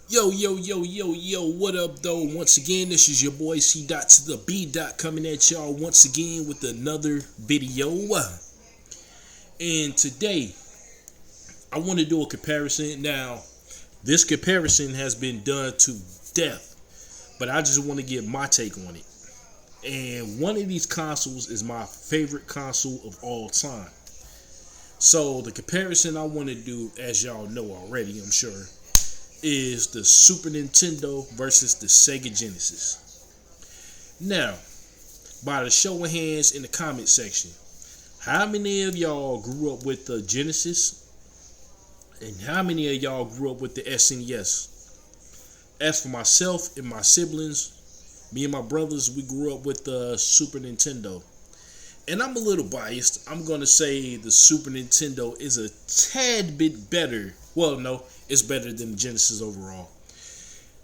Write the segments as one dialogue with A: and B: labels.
A: Yo, what up, though? Once again, this is your boy C. Dot to the B. Dot coming at y'all once again with another video. And today, I want to do a comparison. Now, this comparison has been done to death, but I just want to give my take on it. And one of these consoles is my favorite console of all time. So, the comparison I want to do, as y'all know already, I'm sure, is the Super Nintendo versus the Sega Genesis. Now, by the show of hands in the comment section, how many of y'all grew up with the Genesis? And how many of y'all grew up with the SNES? As for myself and my siblings, me and my brothers, we grew up with the Super Nintendo. And I'm a little biased. I'm going to say the Super Nintendo is a tad bit better. Well, no, it's better than the Genesis overall.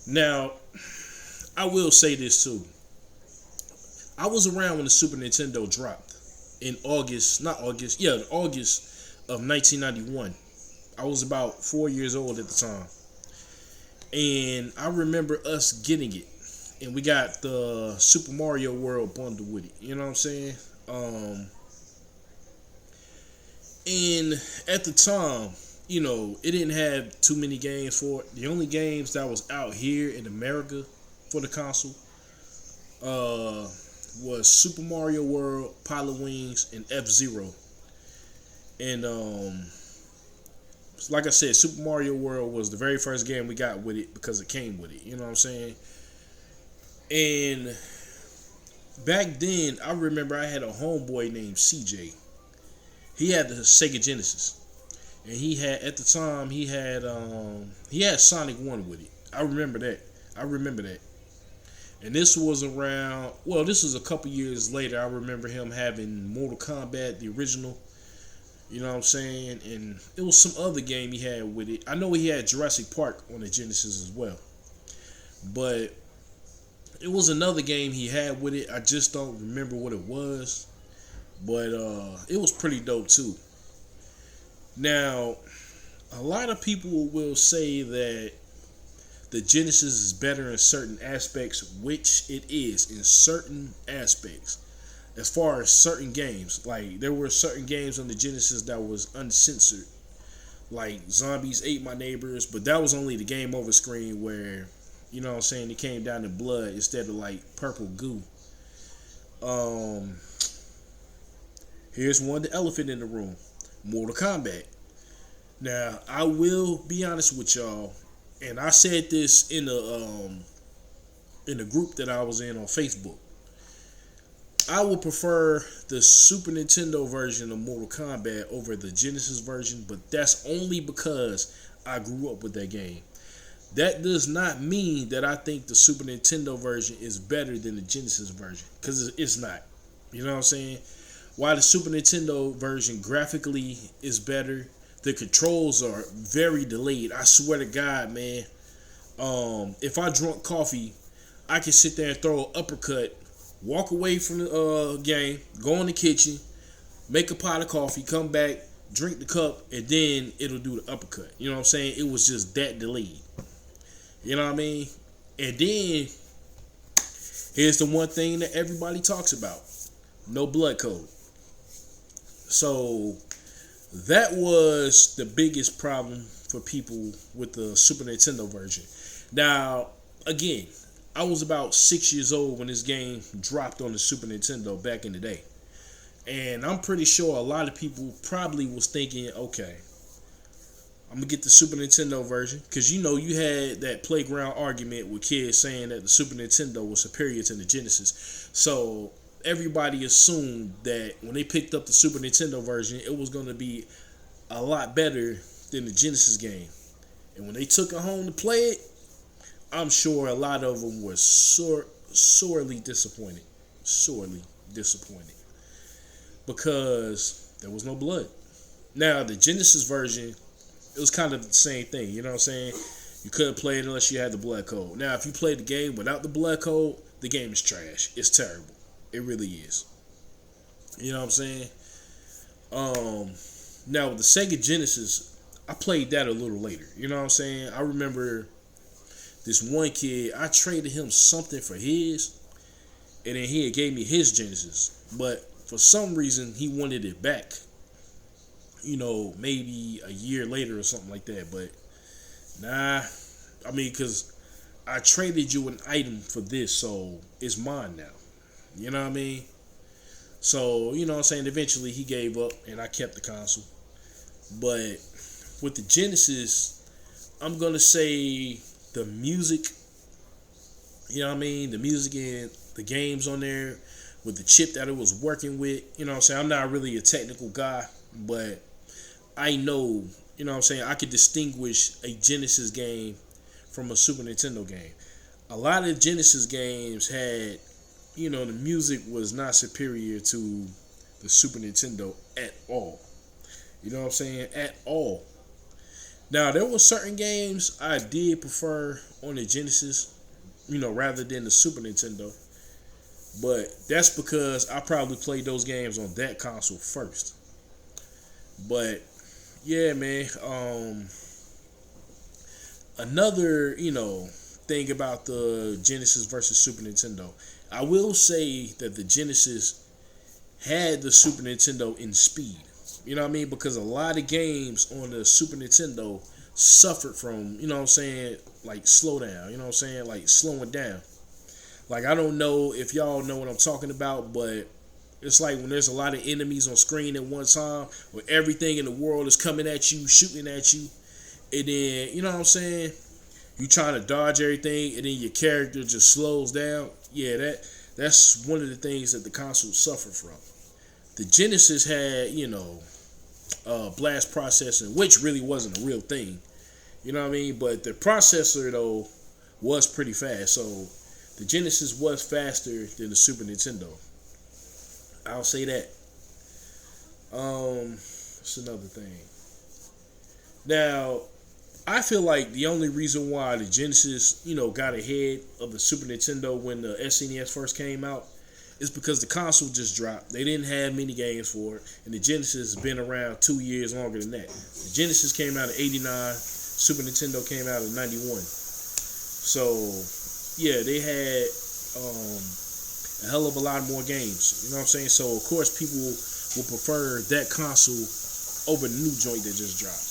A: Now, I will say this too. I was around when the Super Nintendo dropped in August of 1991. I was about 4 years old at the time. And I remember us getting it. And we got the Super Mario World bundle with it. You know what I'm saying? And at the time, it didn't have too many games for it. The only games that was out here in America for the console was Super Mario World, Pilot Wings, and F-Zero. And like I said, Super Mario World was the very first game we got with it because it came with it. You know what I'm saying? And back then, I remember I had a homeboy named CJ. He had the Sega Genesis. And at the time he had Sonic 1 with it. I remember that. And this was this was a couple years later. I remember him having Mortal Kombat, the original. You know what I'm saying? And it was some other game he had with it. I know he had Jurassic Park on the Genesis as well. But it was another game he had with it. I just don't remember what it was. But it was pretty dope too. Now, a lot of people will say that the Genesis is better in certain aspects, which it is in certain aspects. As far as certain games, like there were certain games on the Genesis that was uncensored, like Zombies Ate My Neighbors, but that was only the game over screen where, you know what I'm saying, it came down to blood instead of like purple goo. Here's one, the elephant in the room. Mortal Kombat. Now, I will be honest with y'all, and I said this in the group that I was in on Facebook. I would prefer the Super Nintendo version of Mortal Kombat over the Genesis version, but that's only because I grew up with that game. That does not mean that I think the Super Nintendo version is better than the Genesis version, because it's not. You know what I'm saying? While the Super Nintendo version graphically is better, the controls are very delayed. I swear to God, man. If I drunk coffee, I can sit there and throw an uppercut, walk away from the game, go in the kitchen, make a pot of coffee, come back, drink the cup, and then it'll do the uppercut. You know what I'm saying? It was just that delayed. You know what I mean? And then, here's the one thing that everybody talks about. No blood code. So that was the biggest problem for people with the Super Nintendo version. Now, again, I was about 6 years old when this game dropped on the Super Nintendo back in the day. And I'm pretty sure a lot of people probably was thinking, okay, I'm going to get the Super Nintendo version. Because you had that playground argument with kids saying that the Super Nintendo was superior to the Genesis. So everybody assumed that when they picked up the Super Nintendo version, it was going to be a lot better than the Genesis game. And when they took it home to play it, I'm sure a lot of them were sorely disappointed. Sorely disappointed. Because there was no blood. Now, the Genesis version, it was kind of the same thing. You know what I'm saying? You couldn't play it unless you had the blood code. Now, if you play the game without the blood code, the game is trash. It's terrible. It really is. You know what I'm saying? Now with the Sega Genesis, I played that a little later. You know what I'm saying? I remember this one kid, I traded him something for his, and then he had gave me his Genesis. But for some reason, he wanted it back. Maybe a year later or something like that. But nah, I mean, because I traded you an item for this, so it's mine now. You know what I mean? So, what I'm saying? Eventually, he gave up, and I kept the console. But with the Genesis, I'm going to say the music, the music and the games on there with the chip that it was working with, I'm not really a technical guy, but I know, I could distinguish a Genesis game from a Super Nintendo game. A lot of Genesis games had, the music was not superior to the Super Nintendo at all. At all. Now, there were certain games I did prefer on the Genesis, rather than the Super Nintendo. But that's because I probably played those games on that console first. But, yeah, man. Another, thing about the Genesis versus Super Nintendo. I will say that the Genesis had the Super Nintendo in speed. Because a lot of games on the Super Nintendo suffered from, like slowdown, like slowing down. Like, I don't know if y'all know what I'm talking about, but it's like when there's a lot of enemies on screen at one time, where everything in the world is coming at you, shooting at you, and then, you trying to dodge everything, and then your character just slows down. Yeah, that's one of the things that the console suffered from. The Genesis had, blast processing, which really wasn't a real thing. But the processor, though, was pretty fast. So the Genesis was faster than the Super Nintendo. I'll say that. What's another thing? Now, I feel like the only reason why the Genesis, got ahead of the Super Nintendo when the SNES first came out is because the console just dropped. They didn't have many games for it, and the Genesis has been around 2 years longer than that. The Genesis came out in '89, Super Nintendo came out in '91. So, yeah, they had a hell of a lot more games. So, of course, people will prefer that console over the new joint that just dropped.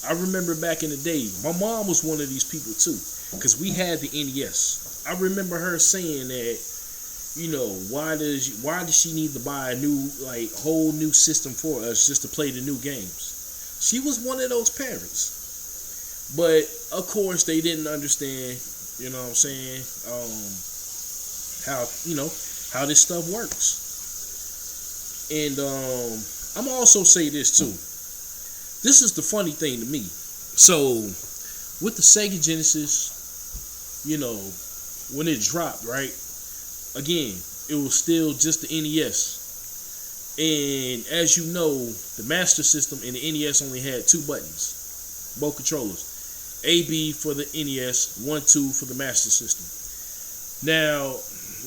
A: I remember back in the day, my mom was one of these people too, because we had the NES. I remember her saying that, why does she need to buy a new, whole new system for us just to play the new games? She was one of those parents. But of course they didn't understand, how this stuff works. And I'm also say this too. This is the funny thing to me. So, with the Sega Genesis, when it dropped, right? Again, it was still just the NES. And as you know, the Master System and the NES only had 2 buttons. Both controllers. A-B for the NES, 1-2 for the Master System. Now,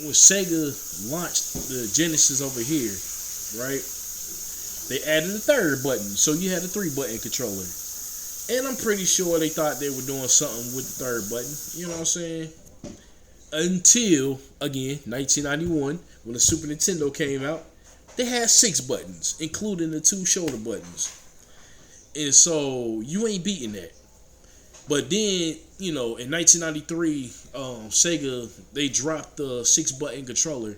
A: when Sega launched the Genesis over here, right? They added a 3rd button, so you had a 3-button controller. And I'm pretty sure they thought they were doing something with the 3rd button, Until, again, 1991, when the Super Nintendo came out, they had 6 buttons, including the 2 shoulder buttons. And so, you ain't beating that. But then, in 1993, Sega, they dropped the 6-button controller.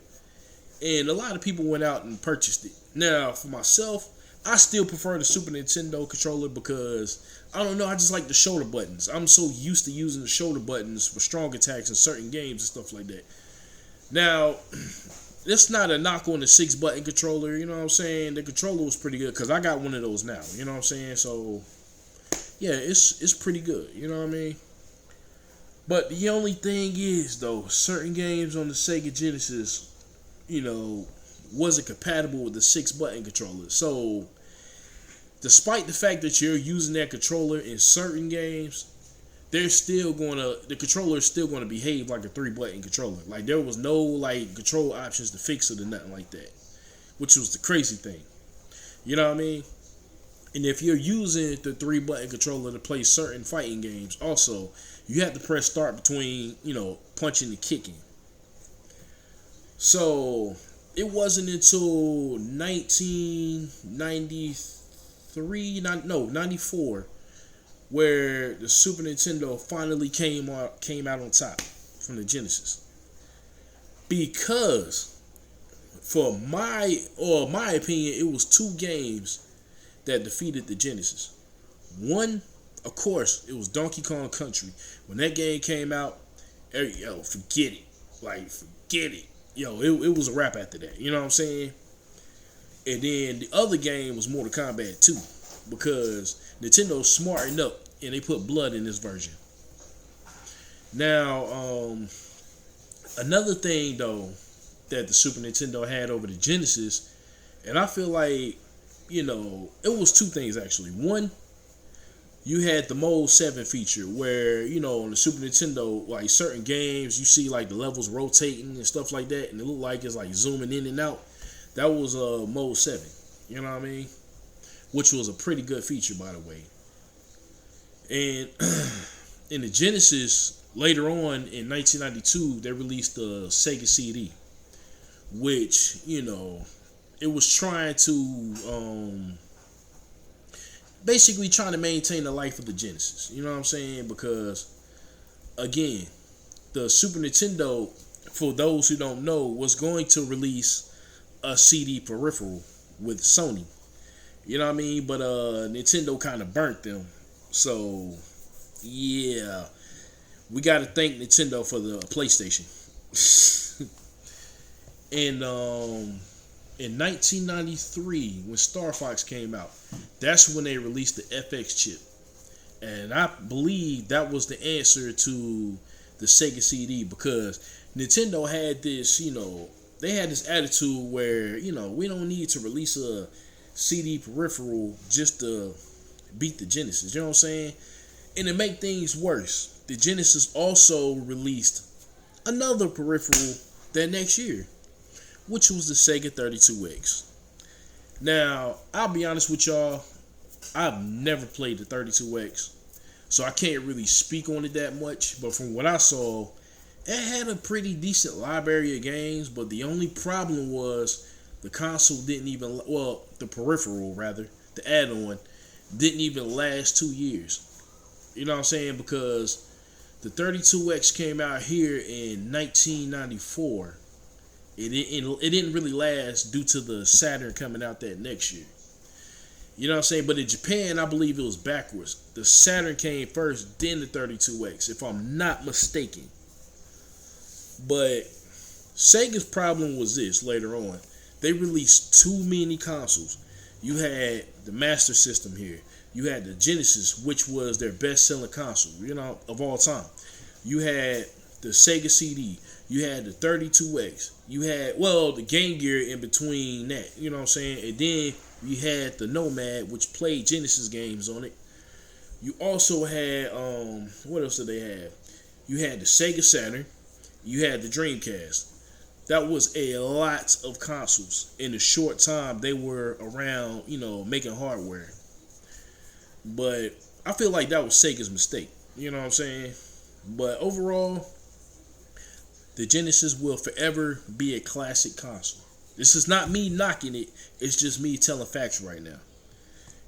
A: And a lot of people went out and purchased it. Now, for myself, I still prefer the Super Nintendo controller because, I don't know, I just like the shoulder buttons. I'm so used to using the shoulder buttons for strong attacks in certain games and stuff like that. Now, it's not a knock on the 6-button controller, The controller was pretty good because I got one of those now, So, yeah, it's pretty good, But the only thing is, though, certain games on the Sega Genesis, wasn't compatible with the 6-button controller. So, despite the fact that you're using that controller in certain games, the controller is still gonna behave like a 3-button controller. Like, there was no control options to fix it or nothing like that, which was the crazy thing. You know what I mean? And if you're using the 3-button controller to play certain fighting games, also, you have to press start between, punching and kicking. So, it wasn't until 94, where the Super Nintendo finally came out on top from the Genesis. Because, for my opinion, it was two games that defeated the Genesis. One, of course, it was Donkey Kong Country. When that game came out, forget it. Like, forget it. It was a wrap after that. You know what I'm saying? And then the other game was Mortal Kombat 2. Because Nintendo's smartened up and they put blood in this version. Now, another thing, though, that the Super Nintendo had over the Genesis, and I feel like, it was two things, actually. One, you had the Mode 7 feature where, on the Super Nintendo, like certain games, you see like the levels rotating and stuff like that, and it looked like it's like zooming in and out. That was Mode 7, you know what I mean? Which was a pretty good feature, by the way. And in the Genesis, later on in 1992, they released the Sega CD, which, it was trying to basically trying to maintain the life of the Genesis. You know what I'm saying? Because, again, the Super Nintendo, for those who don't know, was going to release a CD peripheral with Sony. You know what I mean? But Nintendo kind of burnt them. So, yeah. We got to thank Nintendo for the PlayStation. And in 1993, when Star Fox came out, that's when they released the FX chip. And I believe that was the answer to the Sega CD, because Nintendo had this, they had this attitude where, we don't need to release a CD peripheral just to beat the Genesis. You know what I'm saying? And to make things worse, the Genesis also released another peripheral that next year, which was the Sega 32X. Now, I'll be honest with y'all, I've never played the 32X, so I can't really speak on it that much, but from what I saw, it had a pretty decent library of games, but the only problem was the console didn't even, the peripheral rather, the add-on, didn't even last 2 years. You know what I'm saying? Because the 32X came out here in 1994. It didn't really last due to the Saturn coming out that next year. You know what I'm saying? But in Japan, I believe it was backwards. The Saturn came first, then the 32X, if I'm not mistaken. But Sega's problem was this later on. They released too many consoles. You had the Master System here. You had the Genesis, which was their best-selling console, of all time. You had the Sega CD. You had the 32X. You had, the Game Gear in between that. You know what I'm saying? And then you had the Nomad, which played Genesis games on it. You also had, what else did they have? You had the Sega Saturn. You had the Dreamcast. That was a lot of consoles. In a short time, they were around, making hardware. But I feel like that was Sega's mistake. You know what I'm saying? But overall, the Genesis will forever be a classic console. This is not me knocking it. It's just me telling facts right now.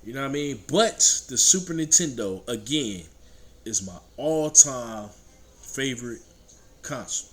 A: You know what I mean? But the Super Nintendo, again, is my all-time favorite console.